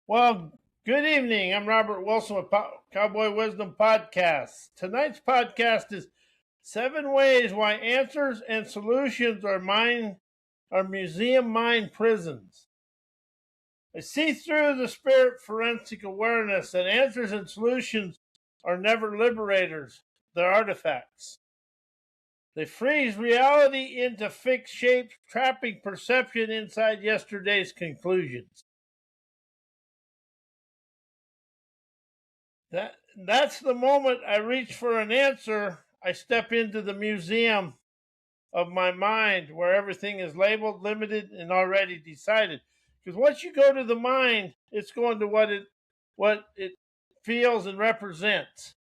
Well, good evening. I'm Robert Wilson with Cowboy Wisdom Podcast. Tonight's podcast is 7 ways why answers and solutions are museum mind prisons. I see through the spirit forensic awareness that answers and solutions are never liberators, they're artifacts. They freeze reality into fixed shapes, trapping perception inside yesterday's conclusions. That's the moment I reach for an answer. I step into the museum of my mind where everything is labeled, limited, and already decided. Because once you go to the mind, it's going to what it feels and represents,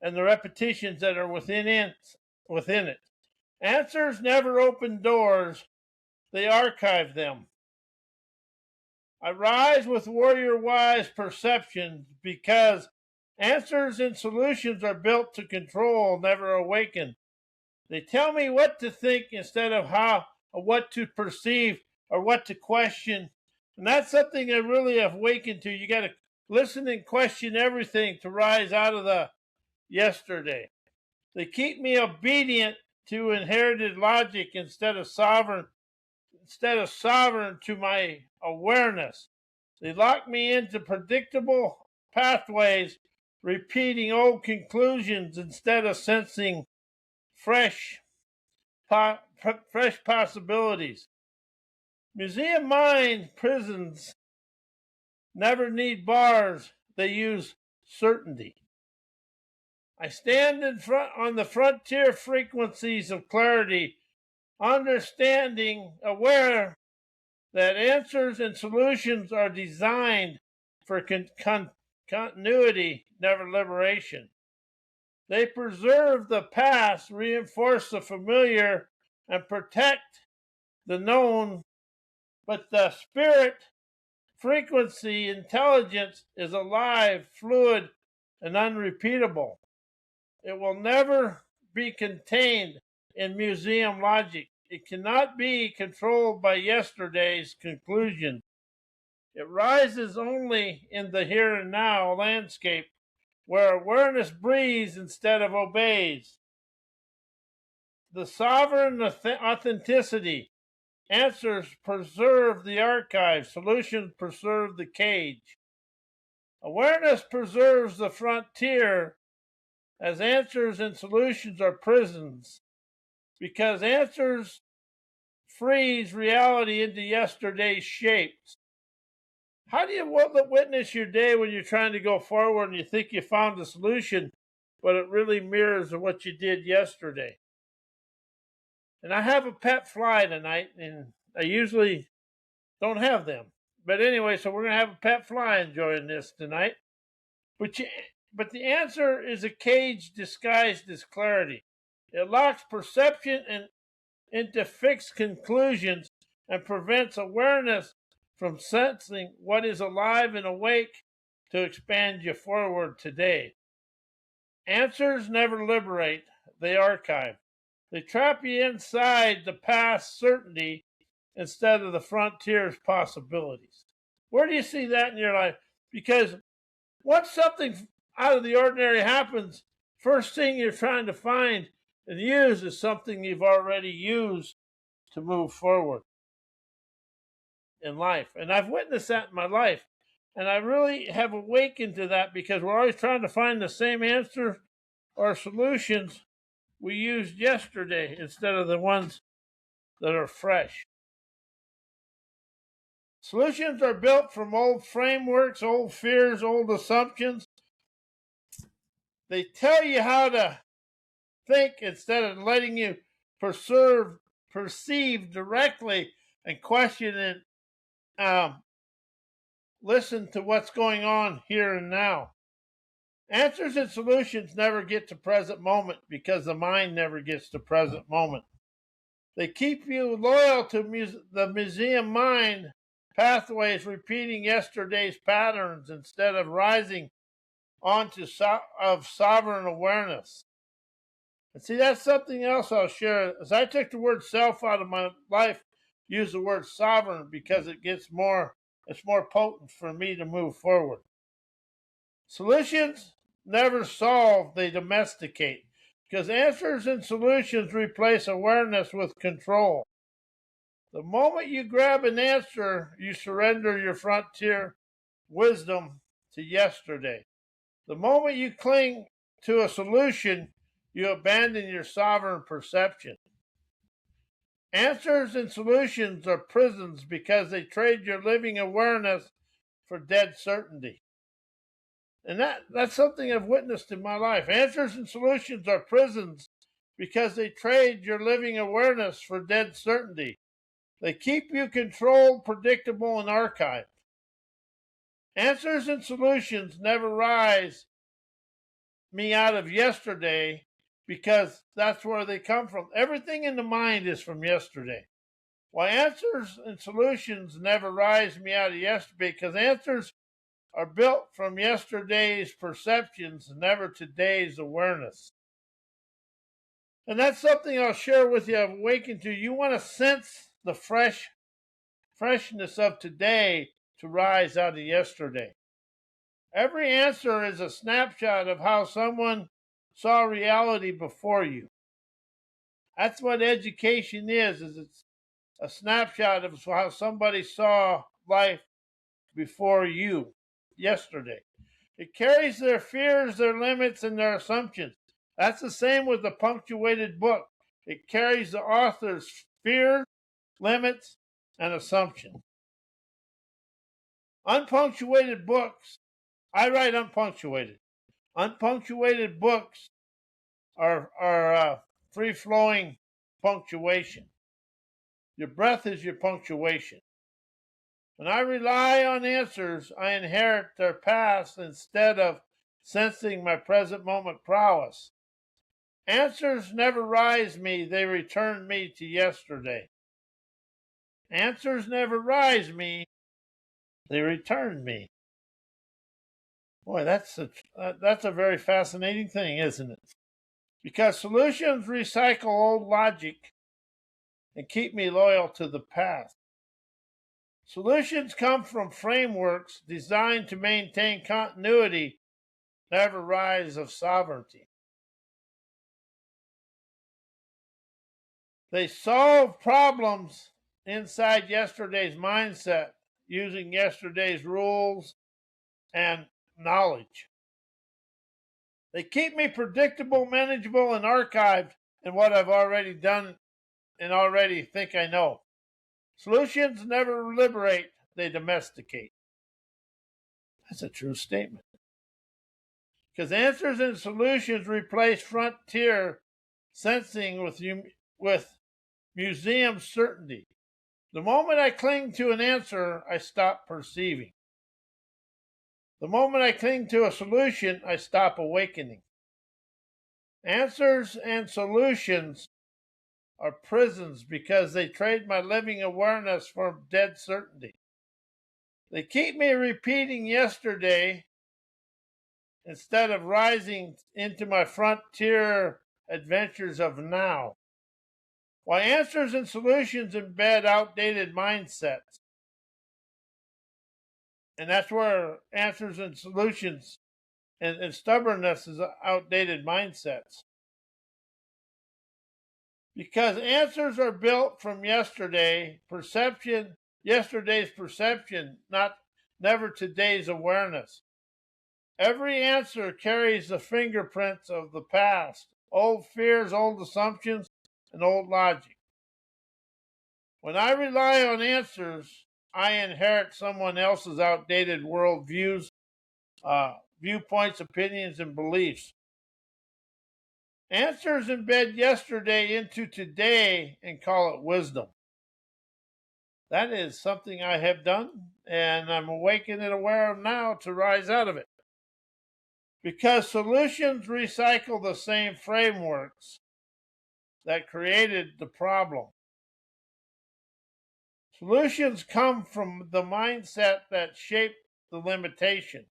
and the repetitions that are within it. Answers never open doors; they archive them. I rise with warrior wise perceptions because answers and solutions are built to control, never awaken. They tell me what to think instead of how or what to perceive or what to question. And that's something I really have awakened to. You got to listen and question everything to rise out of the yesterday. They keep me obedient to inherited logic instead of sovereign to my awareness. They lock me into predictable pathways, repeating old conclusions instead of sensing fresh, fresh possibilities. Museum mind prisons never need bars, they use certainty. I stand in front on the frontier frequencies of clarity, aware that answers and solutions are designed for continuity, never liberation. They preserve the past, reinforce the familiar, and protect the known, but the spirit, frequency, intelligence is alive, fluid, and unrepeatable. It will never be contained in museum logic. It cannot be controlled by yesterday's conclusion. It rises only in the here and now landscape where awareness breathes instead of obeys. The sovereign authenticity. Answers preserve the archive, solutions preserve the cage. Awareness preserves the frontier as answers and solutions are prisons, because answers freeze reality into yesterday's shapes. How do you witness your day when you're trying to go forward and you think you found a solution, but it really mirrors what you did yesterday? And I have a pet fly tonight, and I usually don't have them. But anyway, so we're going to have a pet fly enjoying this tonight. But the answer is a cage disguised as clarity. It locks perception into fixed conclusions and prevents awareness from sensing what is alive and awake to expand you forward today. Answers never liberate, they archive. They trap you inside the past certainty instead of the frontier's possibilities. Where do you see that in your life? Because once something out of the ordinary happens, first thing you're trying to find and use is something you've already used to move forward in life. And I've witnessed that in my life. And I really have awakened to that because we're always trying to find the same answer or solutions we used yesterday instead of the ones that are fresh. Solutions are built from old frameworks, old fears, old assumptions. They tell you how to think instead of letting you perceive directly and question and listen to what's going on here and now. Answers and solutions never get to present moment because the mind never gets to present moment. They keep you loyal to the museum mind pathways, repeating yesterday's patterns instead of rising onto of sovereign awareness. And see, that's something else I'll share. As I took the word self out of my life, use the word sovereign because it gets more it's more potent for me to move forward. Solutions never solve, they domesticate, because answers and solutions replace awareness with control. The moment you grab an answer, you surrender your frontier wisdom to yesterday. The moment you cling to a solution, you abandon your sovereign perception. Answers and solutions are prisons because they trade your living awareness for dead certainty. And that's something I've witnessed in my life. Answers and solutions are prisons because they trade your living awareness for dead certainty. They keep you controlled, predictable, and archived. Answers and solutions never rise me out of yesterday because that's where they come from. Everything in the mind is from yesterday. Why answers and solutions never rise me out of yesterday, because answers are built from yesterday's perceptions, never today's awareness. And that's something I'll share with you. I've awakened to. You want to sense the freshness of today to rise out of yesterday. Every answer is a snapshot of how someone saw reality before you. That's what education is it's a snapshot of how somebody saw life before you yesterday. It carries their fears, their limits, and their assumptions. That's the same with the punctuated book. It carries the author's fears, limits, and assumptions. Unpunctuated books, I write unpunctuated. Unpunctuated books are free-flowing punctuation. Your breath is your punctuation. When I rely on answers, I inherit their past instead of sensing my present moment prowess. Answers never rise me, they return me to yesterday. Answers never rise me, they return me. Boy, that's a very fascinating thing, isn't it? Because solutions recycle old logic and keep me loyal to the past. Solutions come from frameworks designed to maintain continuity, never rise of sovereignty. They solve problems inside yesterday's mindset using yesterday's rules and knowledge. They keep me predictable, manageable, and archived in what I've already done and already think I know. Solutions never liberate, they domesticate. That's a true statement. Because answers and solutions replace frontier sensing with museum certainty. The moment I cling to an answer, I stop perceiving. The moment I cling to a solution, I stop awakening. Answers and solutions are prisons because they trade my living awareness for dead certainty. They keep me repeating yesterday instead of rising into my frontier adventures of now. Why answers and solutions embed outdated mindsets. And that's where answers and solutions and stubbornness is outdated mindsets. Because answers are built from yesterday's perception, never today's awareness. Every answer carries the fingerprints of the past, old fears, old assumptions, and old logic. When I rely on answers, I inherit someone else's outdated worldviews, viewpoints, opinions, and beliefs. Answers embed yesterday into today and call it wisdom. That is something I have done, and I'm awakened and aware of now to rise out of it. Because solutions recycle the same frameworks that created the problem. Solutions come from the mindset that shaped the limitation.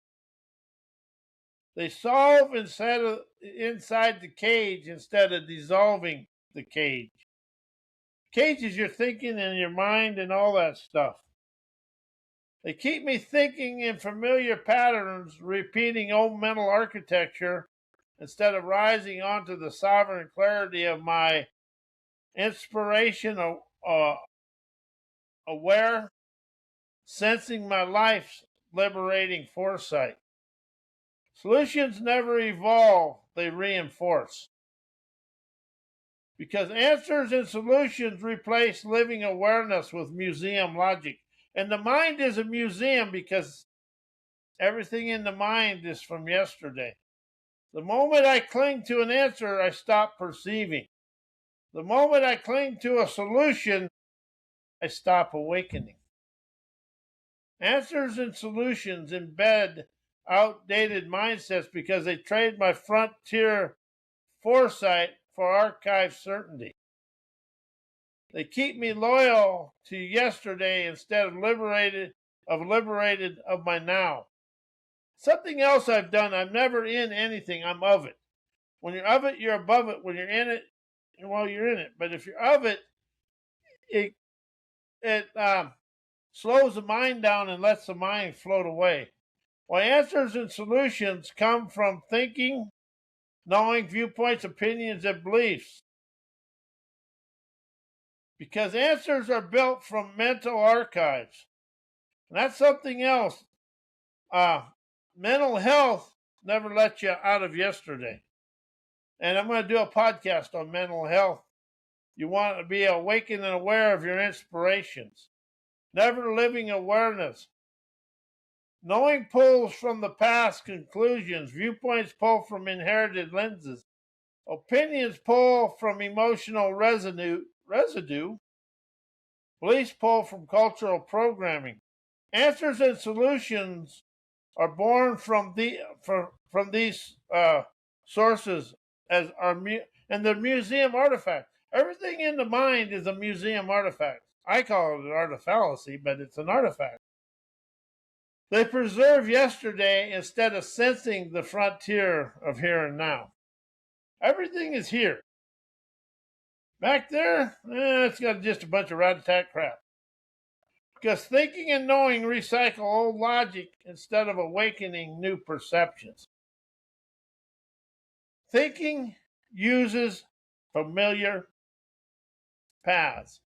They solve inside the cage instead of dissolving the cage. Cage is your thinking and your mind and all that stuff. They keep me thinking in familiar patterns, repeating old mental architecture instead of rising onto the sovereign clarity of my inspiration, aware, sensing my life's liberating foresight. Solutions never evolve, they reinforce. Because answers and solutions replace living awareness with museum logic. And the mind is a museum because everything in the mind is from yesterday. The moment I cling to an answer, I stop perceiving. The moment I cling to a solution, I stop awakening. Answers and solutions embed outdated mindsets because they trade my frontier foresight for archive certainty. They keep me loyal to yesterday instead of liberated of my now. Something else I've done, I'm never in anything, I'm of it. When you're of it, you're above it. When you're in it, well, you're in it. But if you're of it, it slows the mind down and lets the mind float away. While answers and solutions come from thinking, knowing, viewpoints, opinions, and beliefs. Because answers are built from mental archives. And that's something else. Mental health never lets you out of yesterday. And I'm going to do a podcast on mental health. You want to be awakened and aware of your inspirations. Never living awareness. Knowing pulls from the past conclusions. Viewpoints pull from inherited lenses. Opinions pull from emotional residue. Beliefs pull from cultural programming. Answers and solutions are born from these sources and they're museum artifacts. Everything in the mind is a museum artifact. I call it an artifallacy, but it's an artifact. They preserve yesterday instead of sensing the frontier of here and now. Everything is here. Back there, it's got just a bunch of rat-a-tat crap. Because thinking and knowing recycle old logic instead of awakening new perceptions. Thinking uses familiar paths.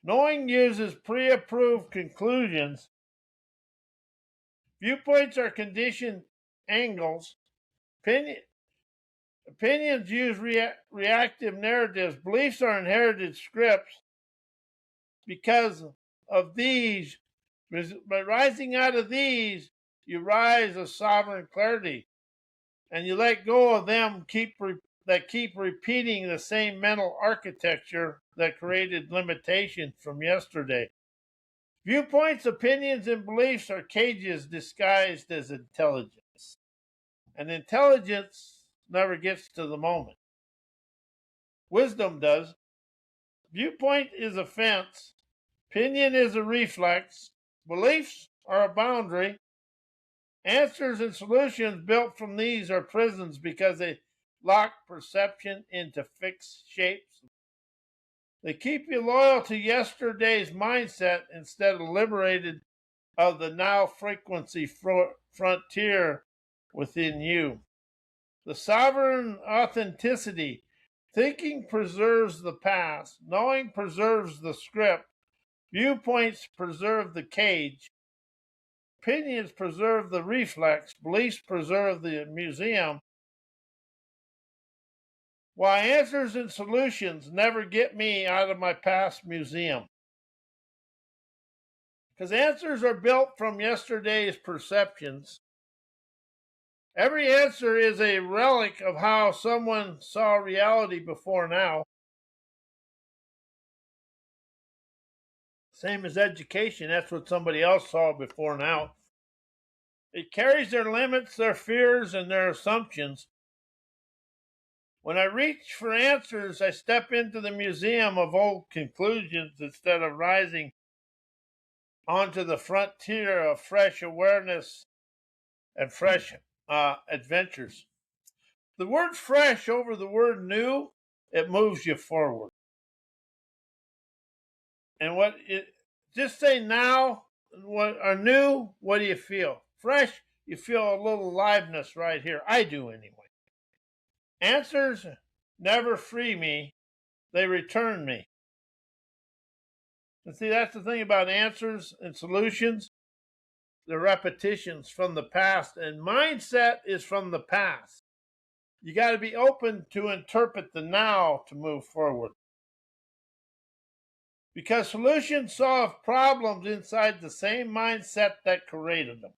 Knowing uses pre-approved conclusions. Viewpoints are conditioned angles. Opinions use reactive narratives. Beliefs are inherited scripts. Because of these, by rising out of these, you rise of sovereign clarity. And you let go of them that keep repeating the same mental architecture that created limitations from yesterday. Viewpoints, opinions, and beliefs are cages disguised as intelligence. And intelligence never gets to the moment. Wisdom does. Viewpoint is a fence. Opinion is a reflex. Beliefs are a boundary. Answers and solutions built from these are prisons because they lock perception into fixed shapes. They keep you loyal to yesterday's mindset instead of liberated of the now frequency frontier within you. The sovereign authenticity. Thinking preserves the past. Knowing preserves the script. Viewpoints preserve the cage. Opinions preserve the reflex. Beliefs preserve the museum. Why answers and solutions never get me out of my past museum. Because answers are built from yesterday's perceptions. Every answer is a relic of how someone saw reality before now. Same as education, that's what somebody else saw before now. It carries their limits, their fears, and their assumptions. When I reach for answers, I step into the museum of old conclusions instead of rising onto the frontier of fresh awareness and fresh adventures. The word fresh over the word new, it moves you forward. And just say now what are new, what do you feel? Fresh, you feel a little aliveness right here. I do anyway. Answers never free me, they return me. And see, that's the thing about answers and solutions. The repetitions from the past, and mindset is from the past. You got to be open to interpret the now to move forward. Because solutions solve problems inside the same mindset that created them.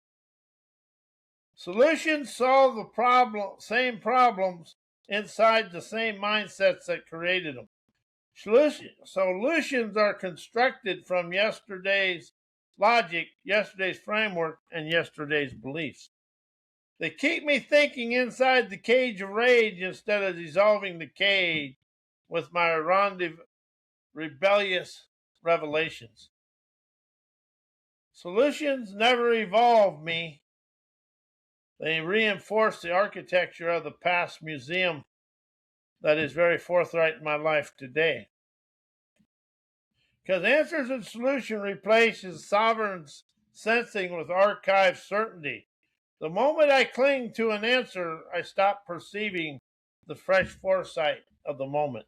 Solutions solve the same problems inside the same mindsets that created them. Solutions are constructed from yesterday's logic, yesterday's framework, and yesterday's beliefs. They keep me thinking inside the cage of rage instead of dissolving the cage with my rebellious revelations. Solutions never evolve me. They reinforce the architecture of the past museum that is very forthright in my life today. Because answers and solution replaces sovereign sensing with archived certainty. The moment I cling to an answer, I stop perceiving the fresh foresight of the moment.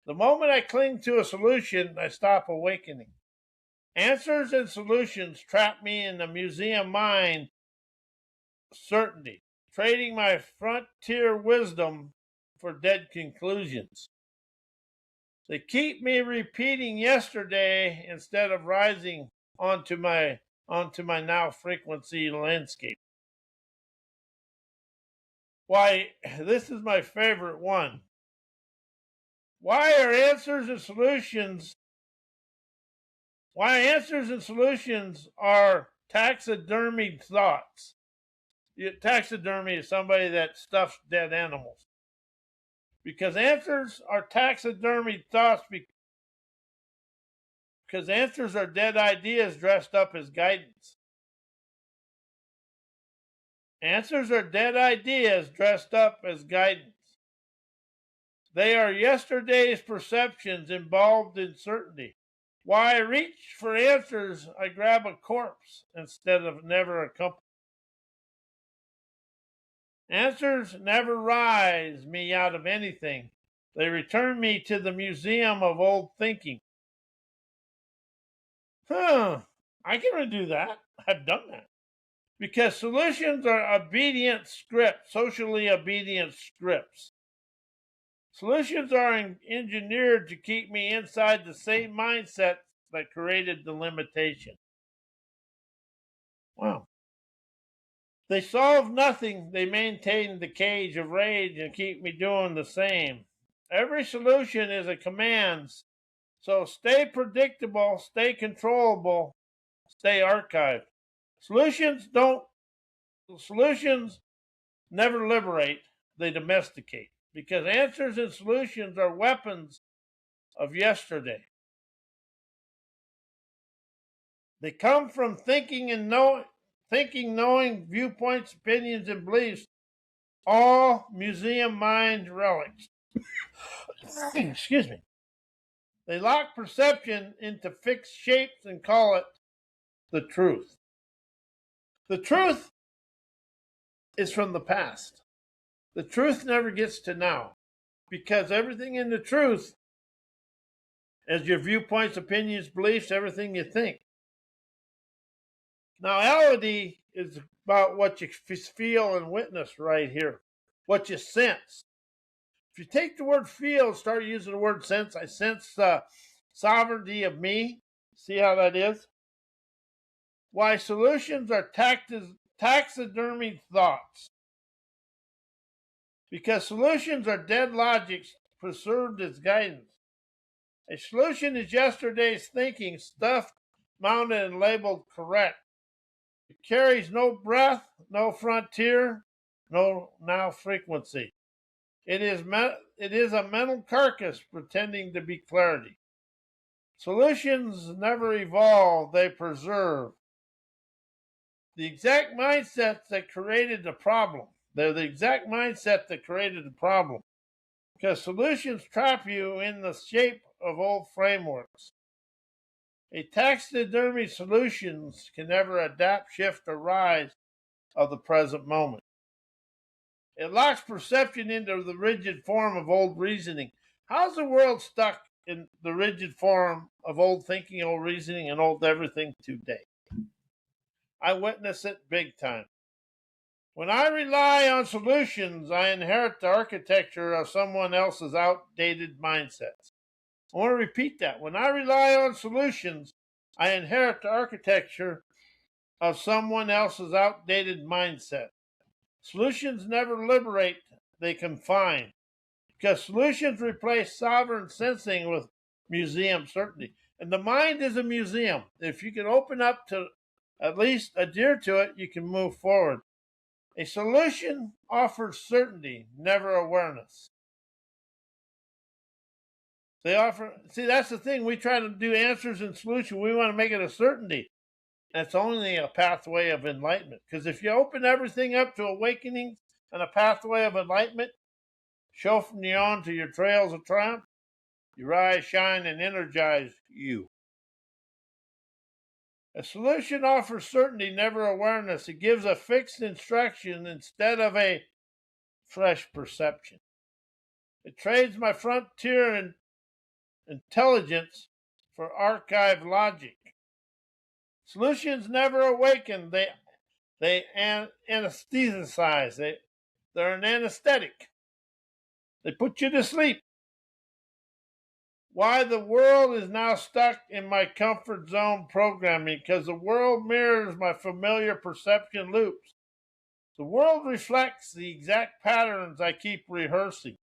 The moment I cling to a solution, I stop awakening. Answers and solutions trap me in the museum mind certainty, trading my frontier wisdom for dead conclusions. They keep me repeating yesterday instead of rising onto my now frequency landscape. Why, this is my favorite one. Why answers and solutions are taxidermied thoughts. Taxidermy is somebody that stuffs dead animals. Because answers are taxidermied thoughts, because answers are dead ideas dressed up as guidance. Answers are dead ideas dressed up as guidance. They are yesterday's perceptions embalmed in certainty. Why I reach for answers, I grab a corpse instead of never a company. Answers never rise me out of anything. They return me to the museum of old thinking. I can do that. I've done that. Because solutions are obedient scripts, socially obedient scripts. Solutions are engineered to keep me inside the same mindset that created the limitation. Wow. They solve nothing. They maintain the cage of rage and keep me doing the same. Every solution is a command. So stay predictable, stay controllable, stay archived. Solutions never liberate, they domesticate. Because answers and solutions are weapons of yesterday. They come from thinking, knowing, viewpoints, opinions, and beliefs, all museum mind relics. Excuse me. They lock perception into fixed shapes and call it the truth. The truth is from the past. The truth never gets to now, because everything in the truth is your viewpoints, opinions, beliefs, everything you think. Now, reality is about what you feel and witness right here, what you sense. If you take the word feel, start using the word sense. I sense the sovereignty of me. See how that is? Why solutions are taxidermy thoughts. Because solutions are dead logics preserved as guidance. A solution is yesterday's thinking, stuffed, mounted, and labeled correct. It carries no breath, no frontier, no now frequency. It is a mental carcass pretending to be clarity. Solutions never evolve, they preserve. The exact mindsets that created the problem. They're the exact mindset that created the problem. Because solutions trap you in the shape of old frameworks. A taxidermy solutions can never adapt, shift, or rise of the present moment. It locks perception into the rigid form of old reasoning. How's the world stuck in the rigid form of old thinking, old reasoning, and old everything today? I witness it big time. When I rely on solutions, I inherit the architecture of someone else's outdated mindsets. I want to repeat that. When I rely on solutions, I inherit the architecture of someone else's outdated mindset. Solutions never liberate, they confine. Because solutions replace sovereign sensing with museum certainty. And the mind is a museum. If you can open up to at least adhere to it, you can move forward. A solution offers certainty, never awareness. That's the thing. We try to do answers and solutions. We want to make it a certainty. That's only a pathway of enlightenment. Because if you open everything up to awakening and a pathway of enlightenment, show from the on to your trails of triumph, you rise, shine, and energize you. A solution offers certainty, never awareness. It gives a fixed instruction instead of a fresh perception. It trades my frontier and intelligence for archive logic. Solutions never awaken. They anesthetize. They're an anesthetic. They put you to sleep. Why the world is now stuck in my comfort zone programming, because the world mirrors my familiar perception loops. The world reflects the exact patterns I keep rehearsing.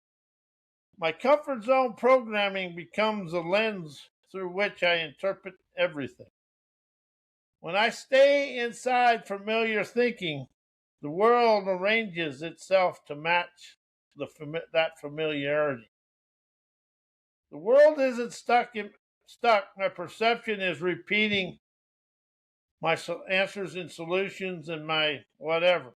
My comfort zone programming becomes a lens through which I interpret everything. When I stay inside familiar thinking, the world arranges itself to match that familiarity. The world isn't stuck. My perception is repeating my answers and solutions and my whatever.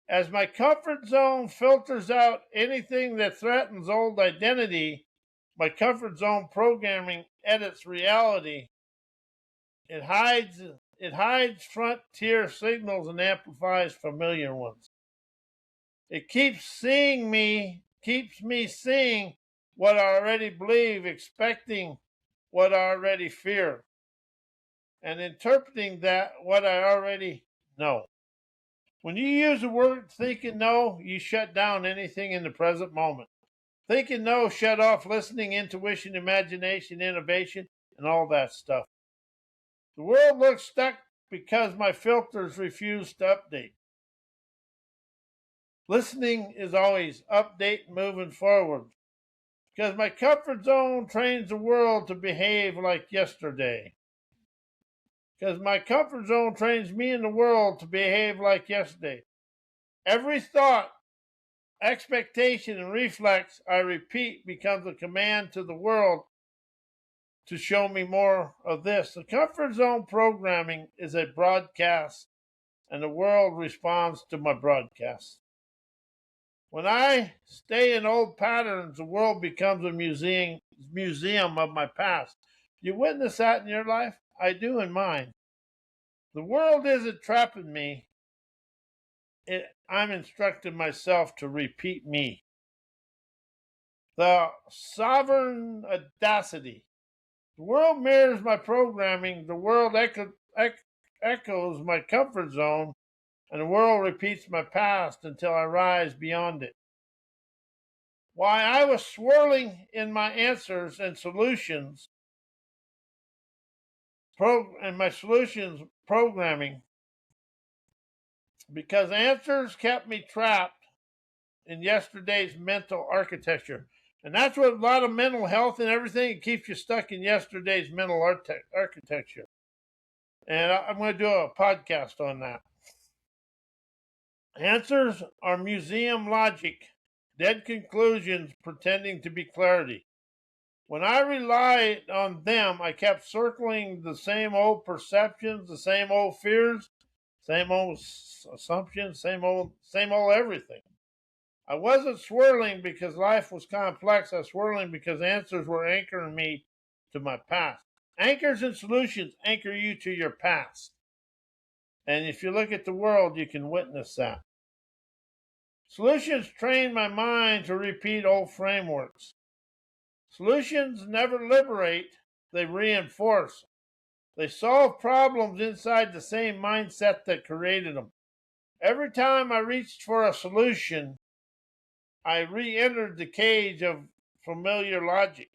As my comfort zone filters out anything that threatens old identity, my comfort zone programming edits reality. It hides frontier signals and amplifies familiar ones. It keeps me seeing what I already believe, expecting what I already fear, and interpreting that what I already know. When you use the word think and know, you shut down anything in the present moment. Think and know shut off listening, intuition, imagination, innovation, and all that stuff. The world looks stuck because my filters refuse to update. Listening is always update, moving forward. Because my comfort zone trains the world to behave like yesterday. Because my comfort zone trains me and the world to behave like yesterday. Every thought, expectation, and reflex I repeat becomes a command to the world to show me more of this. The comfort zone programming is a broadcast, and the world responds to my broadcast. When I stay in old patterns, the world becomes a museum of my past. You witness that in your life? I do in mine. The world isn't trapping me. I'm instructing myself to repeat me. The sovereign audacity. The world mirrors my programming. The world echoes my comfort zone, and the world repeats my past until I rise beyond it. Why I was swirling in my answers and solutions, my solutions programming, because answers kept me trapped in yesterday's mental architecture. And that's what a lot of mental health and everything, it keeps you stuck in yesterday's mental architecture. And I'm going to do a podcast on that. Answers are museum logic, dead conclusions pretending to be clarity. When I relied on them, I kept circling the same old perceptions, the same old fears, same old assumptions, same old everything. I wasn't swirling because life was complex. I was swirling because answers were anchoring me to my past. Anchors and solutions anchor you to your past. And if you look at the world, you can witness that. Solutions train my mind to repeat old frameworks. Solutions never liberate, they reinforce. They solve problems inside the same mindset that created them. Every time I reached for a solution, I re-entered the cage of familiar logic.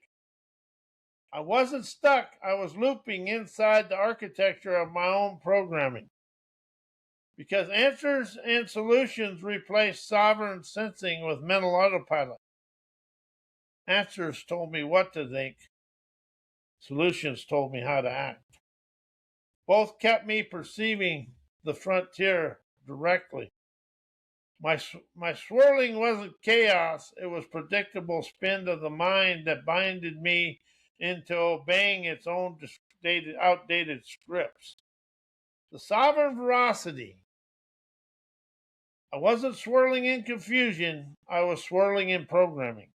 I wasn't stuck, I was looping inside the architecture of my own programming. Because answers and solutions replace sovereign sensing with mental autopilot. Answers told me what to think, solutions told me how to act. Both kept me perceiving the frontier directly. My swirling wasn't chaos, it was predictable spin of the mind that binded me into obeying its own outdated scripts. The sovereign veracity. I wasn't swirling in confusion, I was swirling in programming.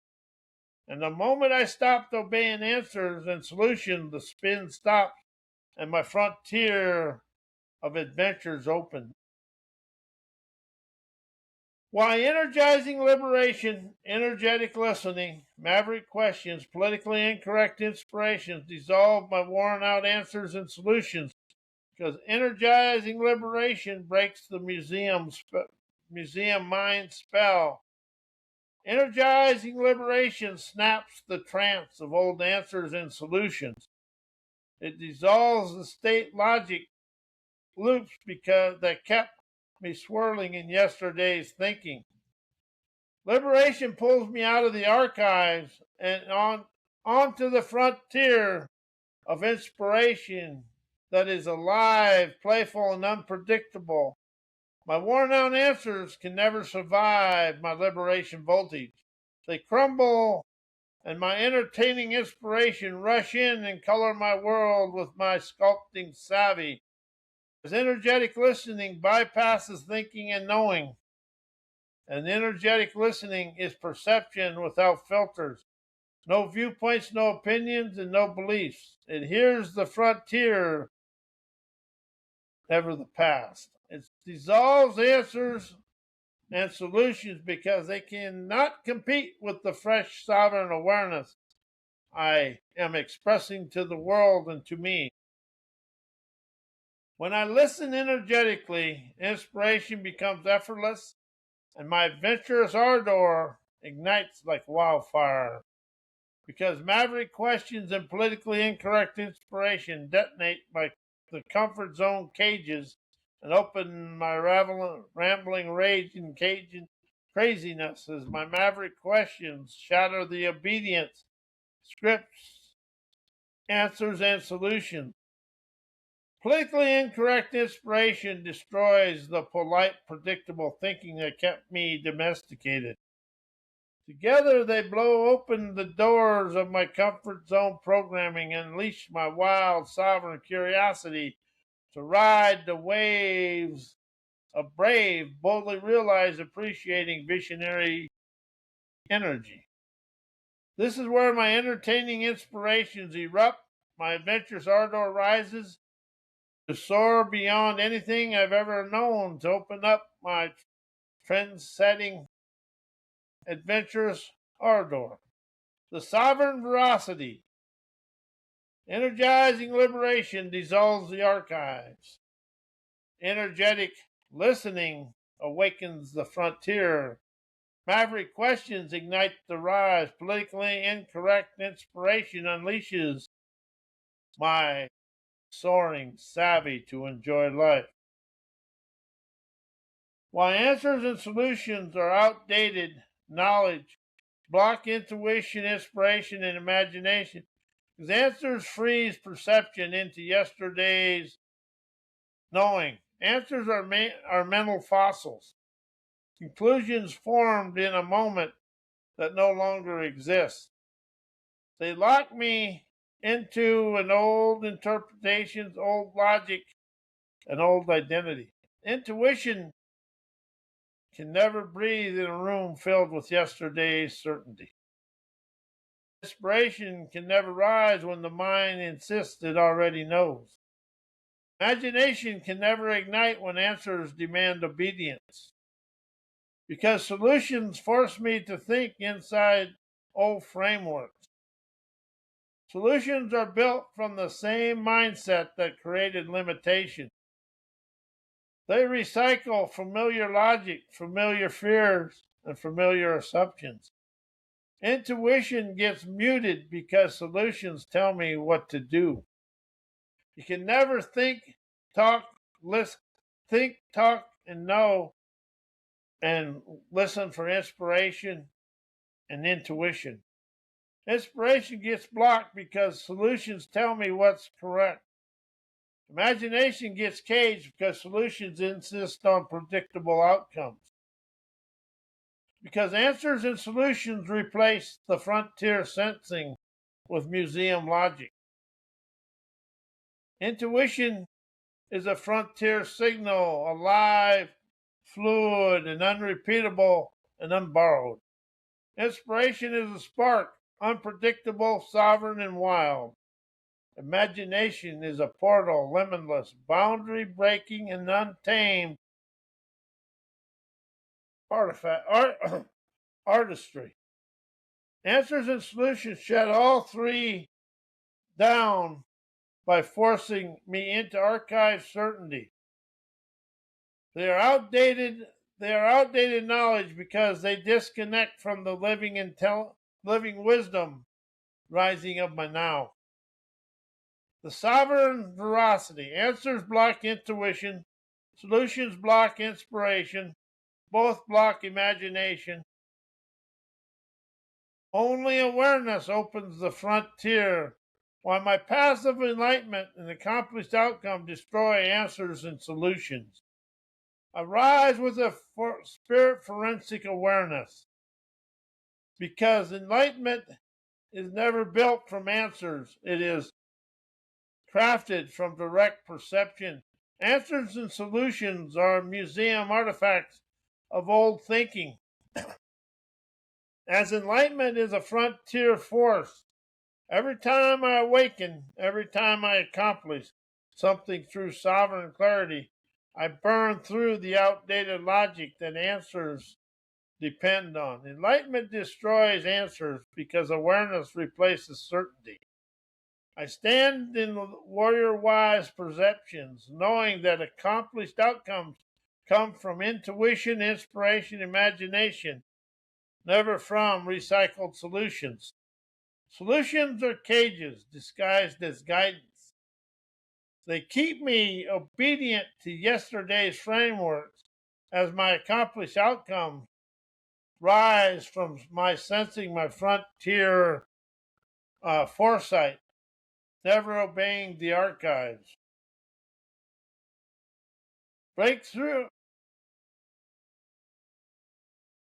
And the moment I stopped obeying answers and solutions, the spin stopped and my frontier of adventures opened. Why energizing liberation, energetic listening, maverick questions, politically incorrect inspirations dissolve my worn out answers and solutions, because energizing liberation breaks the museum mind spell. Energizing liberation snaps the trance of old answers and solutions. It dissolves the state logic loops that kept me swirling in yesterday's thinking. Liberation pulls me out of the archives and onto the frontier of inspiration that is alive, playful, and unpredictable. My worn-out answers can never survive my liberation voltage. They crumble, and my entertaining inspiration rush in and color my world with my sculpting savvy. As energetic listening bypasses thinking and knowing, and energetic listening is perception without filters. No viewpoints, no opinions, and no beliefs. It hears the frontier, never the past. It dissolves answers and solutions because they cannot compete with the fresh sovereign awareness I am expressing to the world and to me. When I listen energetically, inspiration becomes effortless, and my adventurous ardor ignites like wildfire. Because maverick questions and politically incorrect inspiration detonate the comfort zone cages and open my rambling rage and Cajun craziness as my maverick questions shatter the obedience, scripts, answers, and solutions. Politically incorrect inspiration destroys the polite, predictable thinking that kept me domesticated. Together they blow open the doors of my comfort zone programming and unleash my wild, sovereign curiosity to ride the waves of brave, boldly realized, appreciating visionary energy. This is where my entertaining inspirations erupt, my adventurous ardor rises to soar beyond anything I've ever known, to open up my trend-setting adventurous ardor. The sovereign veracity, energizing liberation dissolves the archives. Energetic listening awakens the frontier. Maverick questions ignite the rise. Politically incorrect inspiration unleashes my soaring savvy to enjoy life. While answers and solutions are outdated knowledge, block intuition, inspiration, and imagination, because answers freeze perception into yesterday's knowing. Answers are mental fossils, conclusions formed in a moment that no longer exists. They lock me into an old interpretations, old logic, and old identity. Intuition can never breathe in a room filled with yesterday's certainty. Inspiration can never rise when the mind insists it already knows. Imagination can never ignite when answers demand obedience. Because solutions force me to think inside old frameworks. Solutions are built from the same mindset that created limitation. They recycle familiar logic, familiar fears, and familiar assumptions. Intuition gets muted because solutions tell me what to do. You can never think, talk, listen, think, talk, and know, and listen for inspiration and intuition. Inspiration gets blocked because solutions tell me what's correct. Imagination gets caged because solutions insist on predictable outcomes. Because answers and solutions replace the frontier sensing with museum logic. Intuition is a frontier signal, alive, fluid, and unrepeatable and unborrowed. Inspiration is a spark, unpredictable, sovereign, and wild. Imagination is a portal, limitless, boundary-breaking, and untamed artistry. Answers and solutions shut all three down by forcing me into archive certainty. They are outdated knowledge because they disconnect from the living wisdom rising of my now. The sovereign veracity. Answers block intuition. Solutions block inspiration. Both block imagination. Only awareness opens the frontier, while my passive enlightenment and accomplished outcome destroy answers and solutions. Arise with a spirit forensic awareness, because enlightenment is never built from answers. It is crafted from direct perception. Answers and solutions are museum artifacts of old thinking. As enlightenment is a frontier force, every time I awaken, every time I accomplish something through sovereign clarity, I burn through the outdated logic that answers depend on. Enlightenment destroys answers because awareness replaces certainty. I stand in warrior-wise perceptions, knowing that accomplished outcomes come from intuition, inspiration, imagination, never from recycled solutions. Solutions are cages disguised as guidance. They keep me obedient to yesterday's frameworks as my accomplished outcomes rise from my sensing my frontier foresight, never obeying the archives. Breakthrough.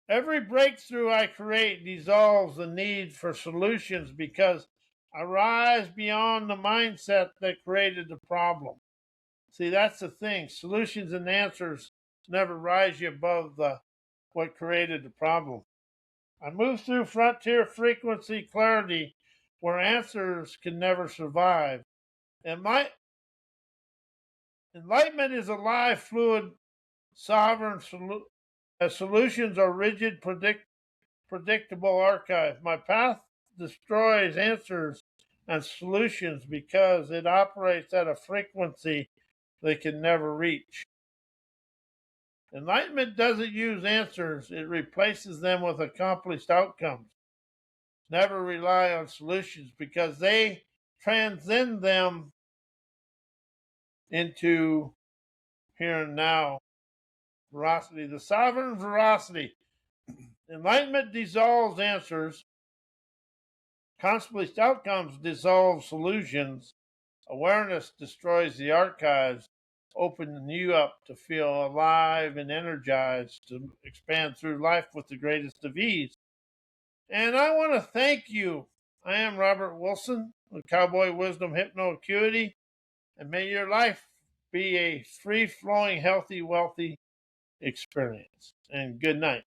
Every breakthrough I create dissolves the need for solutions because I rise beyond the mindset that created the problem. See, that's the thing. Solutions and answers never rise you above what created the problem. I move through frontier frequency clarity where answers can never survive. And my enlightenment is a live, fluid, sovereign solutions are rigid, predictable archive. My path destroys answers and solutions because it operates at a frequency they can never reach. Enlightenment doesn't use answers, it replaces them with accomplished outcomes. Never rely on solutions because they transcend them into here and now. Veracity, the sovereign veracity. Enlightenment dissolves answers. Accomplished outcomes dissolve solutions. Awareness destroys the archives, opening you up to feel alive and energized to expand through life with the greatest of ease. And I want to thank you. I am Robert Wilson with Cowboy Wisdom Hypno Acuity, and may your life be a free-flowing, healthy, wealthy experience. And good night.